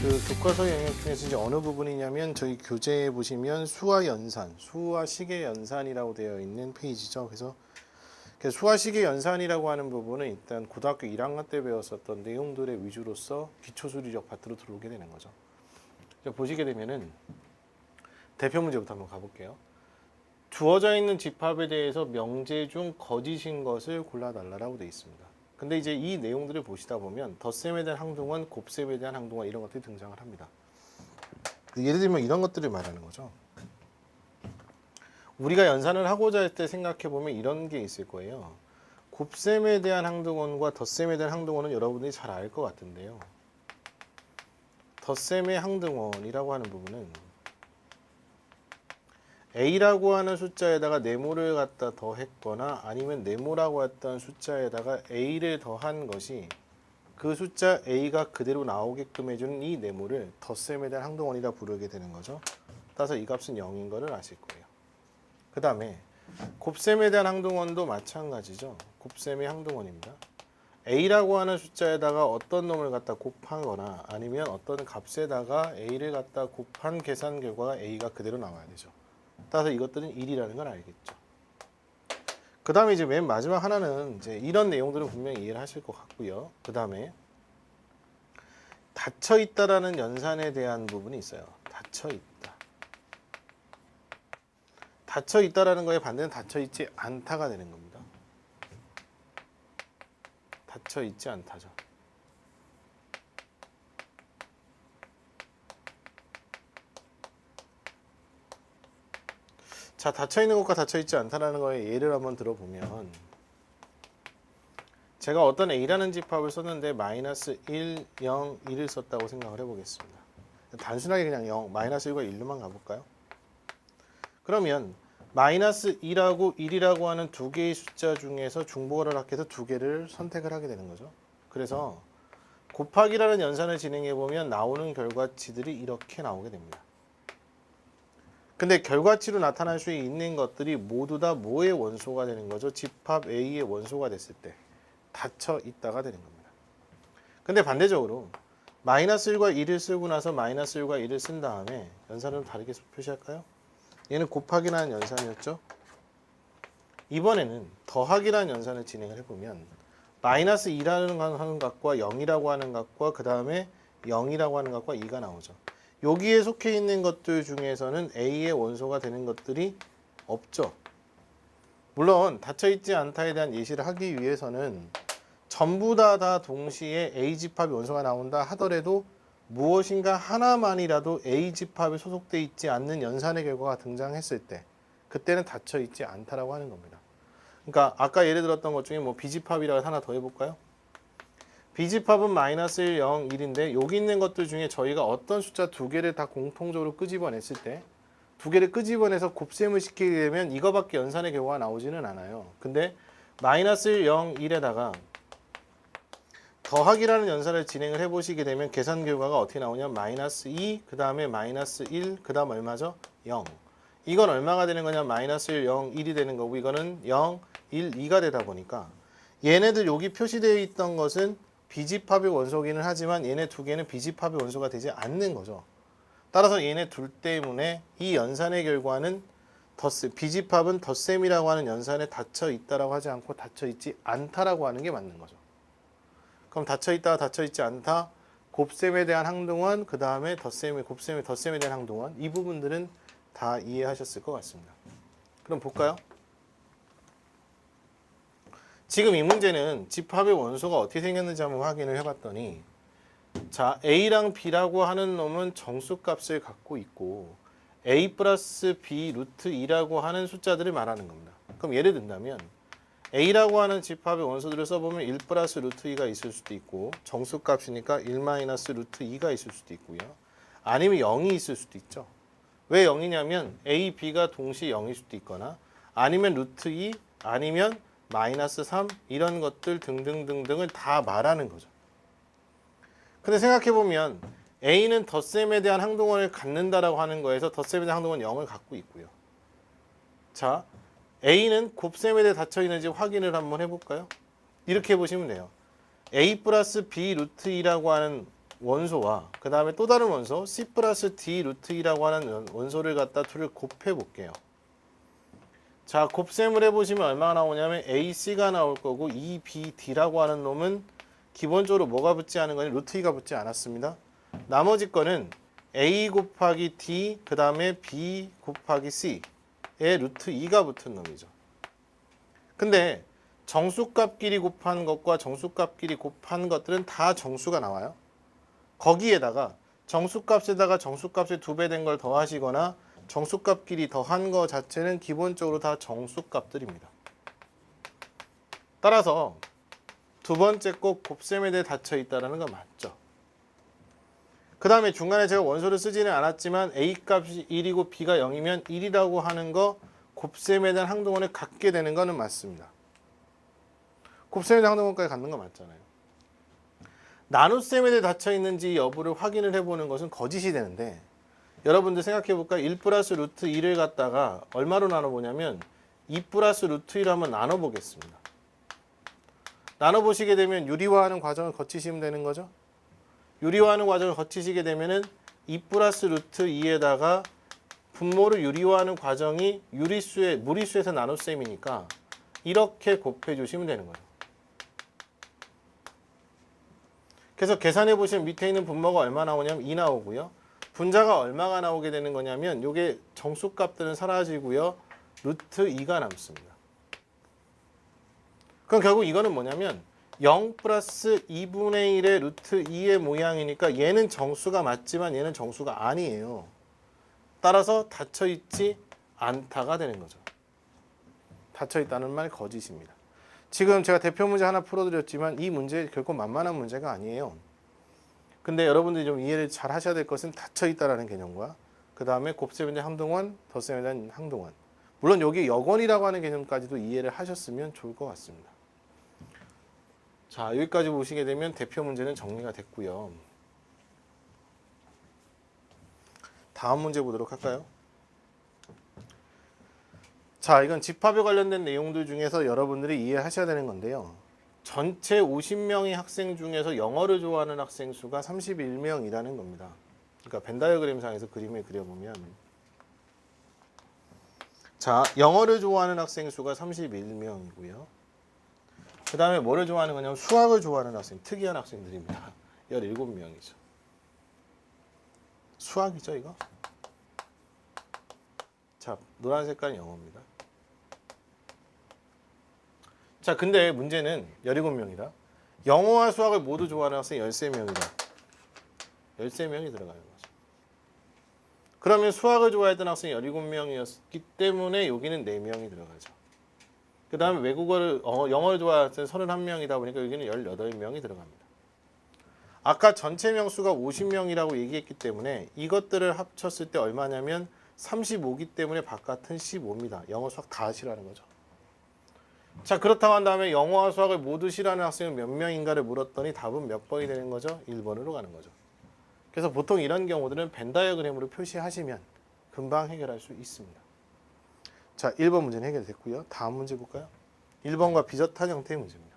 그 교과서 영역 중에서 이제 어느 부분이냐면 저희 교재에 보시면 수와 연산, 수와 식의 연산이라고 되어 있는 페이지죠. 그래서 수와 식의 연산이라고 하는 부분은 일단 고등학교 1학년 때 배웠었던 내용들의 위주로서 기초수리적 파트로 들어오게 되는 거죠. 보시게 되면은 대표 문제부터 한번 가볼게요. 주어져 있는 집합에 대해서 명제 중 거짓인 것을 골라달라고 되어 있습니다. 근데 이제 이 내용들을 보시다 보면 덧셈에 대한 항동원, 곱셈에 대한 항동원 이런 것들이 등장을 합니다. 예를 들면 이런 것들을 말하는 거죠. 우리가 연산을 하고자 할 때 생각해 보면 이런 게 있을 거예요. 곱셈에 대한 항동원과 덧셈에 대한 항동원은 여러분들이 잘 알 것 같은데요. 덧셈의 항등원이라고 하는 부분은 A라고 하는 숫자에다가 네모를 갖다 더했거나 아니면 네모라고 했던 숫자에다가 A를 더한 것이 그 숫자 A가 그대로 나오게끔 해주는 이 네모를 덧셈에 대한 항등원이라 부르게 되는 거죠. 따라서 이 값은 0인 거를 아실 거예요. 그 다음에 곱셈에 대한 항등원도 마찬가지죠. 곱셈의 항등원입니다. A라고 하는 숫자에다가 어떤 놈을 갖다 곱하거나 아니면 어떤 값에다가 A를 갖다 곱한 계산 결과가 A가 그대로 나와야 되죠. 따라서 이것들은 1이라는 걸 알겠죠. 그 다음에 이제 맨 마지막 하나는 이제 이런 내용들은 분명히 이해를 하실 것 같고요. 그 다음에 닫혀있다라는 연산에 대한 부분이 있어요. 닫혀있다. 닫혀있다라는 거의 반대는 닫혀있지 않다가 되는 겁니다. 닫혀있지 않다죠. 자, 닫혀있는 것과 닫혀있지 않다라는 거에 예를 한번 들어보면 제가 어떤 A라는 집합을 썼는데 마이너스 1, 0, 1을 썼다고 생각을 해보겠습니다. 단순하게 그냥 0, 마이너스 1과 1로만 가볼까요? 그러면 마이너스 2하고 1이라고 하는 두 개의 숫자 중에서 중복을 허락해서 두 개를 선택을 하게 되는 거죠. 그래서 곱하기라는 연산을 진행해보면 나오는 결과치들이 이렇게 나오게 됩니다. 근데 결과치로 나타날 수 있는 것들이 모두 다 뭐의 원소가 되는 거죠? 집합 A의 원소가 됐을 때 닫혀 있다가 되는 겁니다. 근데 반대적으로 마이너스 1과 1을 쓰고 나서 마이너스 1과 1을 쓴 다음에 연산을 다르게 표시할까요? 얘는 곱하기라는 연산이었죠? 이번에는 더하기라는 연산을 진행을 해보면 마이너스 2라는 하는 값과 0이라고 하는 값과 그 다음에 0이라고 하는 값과 2가 나오죠. 여기에 속해 있는 것들 중에서는 A의 원소가 되는 것들이 없죠. 물론 닫혀있지 않다에 대한 예시를 하기 위해서는 전부 다 동시에 A 집합의 원소가 나온다 하더라도 무엇인가 하나만이라도 A 집합에 소속되어 있지 않는 연산의 결과가 등장했을 때 그때는 닫혀있지 않다라고 하는 겁니다. 그러니까 아까 예를 들었던 것 중에 뭐 B집합이라고 하나 더 해볼까요? B집합은 마이너스 1, 0, 1인데 여기 있는 것들 중에 저희가 어떤 숫자 두 개를 다 공통적으로 끄집어냈을 때 두 개를 끄집어내서 곱셈을 시키게 되면 이거밖에 연산의 결과가 나오지는 않아요. 근데 마이너스 1, 0, 1에다가 더하기라는 연산을 진행을 해보시게 되면 계산 결과가 어떻게 나오냐? 마이너스 2, 그 다음에 마이너스 1, 그 다음 얼마죠? 0. 이건 얼마가 되는 거냐? 마이너스 1, 0, 1이 되는 거고 이거는 0, 1, 2가 되다 보니까 얘네들 여기 표시되어 있던 것은 B집합의 원소기는 하지만 얘네 두 개는 B집합의 원소가 되지 않는 거죠. 따라서 얘네 둘 때문에 이 연산의 결과는 B집합은 덧셈이라고 하는 연산에 닫혀 있다라고 하지 않고 닫혀 있지 않다라고 하는 게 맞는 거죠. 그럼 닫혀 있다, 닫혀 있지 않다, 곱셈에 대한 항등원, 그 다음에 덧셈에 대한 항등원 이 부분들은 다 이해하셨을 것 같습니다. 그럼 볼까요? 지금 이 문제는 집합의 원소가 어떻게 생겼는지 한번 확인을 해봤더니 자, A랑 B라고 하는 놈은 정수값을 갖고 있고 A 플러스 B 루트 2라고 하는 숫자들을 말하는 겁니다. 그럼 예를 든다면 A라고 하는 집합의 원소들을 써보면 1 플러스 루트 2가 있을 수도 있고 정수값이니까 1 마이너스 루트 2가 있을 수도 있고요. 아니면 0이 있을 수도 있죠. 왜 0이냐면 A, B가 동시에 0일 수도 있거나 아니면 루트 2, 아니면 마이너스 3 이런 것들 등등등등을 다 말하는 거죠. 근데 생각해보면 A는 덧셈에 대한 항등원을 갖는다라고 하는 거에서 덧셈에 대한 항등원 0을 갖고 있고요. 자, A는 곱셈에 대해 닫혀 있는지 확인을 한번 해볼까요? 이렇게 해보시면 돼요. A 플러스 B 루트 2라고 하는 원소와 그 다음에 또 다른 원소 C 플러스 D 루트 2라고 하는 원소를 갖다 둘을 곱해 볼게요. 자, 곱셈을 해보시면 얼마가 나오냐면 AC가 나올 거고 EBD라고 하는 놈은 기본적으로 뭐가 붙지 않은 거니? 루트 2가 붙지 않았습니다. 나머지 거는 A 곱하기 D 그 다음에 B 곱하기 C에 루트 2가 붙은 놈이죠. 근데 정수값끼리 곱한 것과 정수값끼리 곱한 것들은 다 정수가 나와요. 거기에다가 정수값에다가 정수값의 2배 된 걸 더하시거나 정수값끼리 더한 거 자체는 기본적으로 다 정수값들입니다. 따라서 두 번째 꼭 곱셈에 대해 닫혀 있다는 건 맞죠. 그 다음에 중간에 제가 원소를 쓰지는 않았지만 A 값이 1이고 B가 0이면 1이라고 하는 거 곱셈에 대한 항동원을 갖게 되는 거는 맞습니다. 곱셈에 대한 항동원까지 갖는 거 맞잖아요. 나눗셈에 대해 닫혀 있는지 여부를 확인을 해보는 것은 거짓이 되는데 여러분들 생각해 볼까요? 1 플러스 루트 2를 갖다가 얼마로 나눠보냐면 2 플러스 루트 1로 한번 나눠보겠습니다. 나눠보시게 되면 유리화하는 과정을 거치시면 되는 거죠. 유리화하는 과정을 거치시게 되면은 2 플러스 루트 2에다가 분모를 유리화하는 과정이 유리수의 무리수에서 나눗셈이니까 이렇게 곱해 주시면 되는 거죠. 그래서 계산해 보시면 밑에 있는 분모가 얼마 나오냐면 2 나오고요. 분자가 얼마가 나오게 되는 거냐면 이게 정수값들은 사라지고요. 루트 2가 남습니다. 그럼 결국 이거는 뭐냐면 0 플러스 2분의 1의 루트 2의 모양이니까 얘는 정수가 맞지만 얘는 정수가 아니에요. 따라서 닫혀있지 않다가 되는 거죠. 닫혀있다는 말 거짓입니다. 지금 제가 대표 문제 하나 풀어드렸지만 이 문제 결코 만만한 문제가 아니에요. 근데 여러분들이 좀 이해를 잘 하셔야 될 것은 닫혀있다라는 개념과 그 다음에 곱셈에 대한 항동원, 덧셈에 대한 항동원. 물론 여기 역원이라고 하는 개념까지도 이해를 하셨으면 좋을 것 같습니다. 자, 여기까지 보시게 되면 대표 문제는 정리가 됐고요. 다음 문제 보도록 할까요? 자, 이건 집합에 관련된 내용들 중에서 여러분들이 이해하셔야 되는 건데요. 전체 50명의 학생 중에서 영어를 좋아하는 학생 수가 31명이라는 겁니다. 그러니까 벤 다이어그램상에서 그림을 그려보면 자, 영어를 좋아하는 학생 수가 31명이고요. 그 다음에 뭐를 좋아하는 거냐면 수학을 좋아하는 학생, 특이한 학생들입니다. 17명이죠. 수학이죠, 이거? 자, 노란 색깔은 영어입니다. 자, 근데 문제는 17명이다. 영어와 수학을 모두 좋아하는 학생 13명이다. 13명이 들어가는 거죠. 그러면 수학을 좋아했던 학생이 17명이었기 때문에 여기는 4명이 들어가죠. 그 다음에 외국어를, 영어를 좋아했던 31명이다 보니까 여기는 18명이 들어갑니다. 아까 전체 명수가 50명이라고 얘기했기 때문에 이것들을 합쳤을 때 얼마냐면 35기 때문에 바깥은 15입니다. 영어, 수학 다 싫어하는 거죠. 자, 그렇다고 한 다음에 영어와 수학을 모두 싫어하는 학생은 몇 명인가를 물었더니 답은 몇 번이 되는 거죠? 1번으로 가는 거죠. 그래서 보통 이런 경우들은 벤 다이어그램으로 표시하시면 금방 해결할 수 있습니다. 자, 1번 문제는 해결됐고요. 다음 문제 볼까요? 1번과 비슷한 형태의 문제입니다.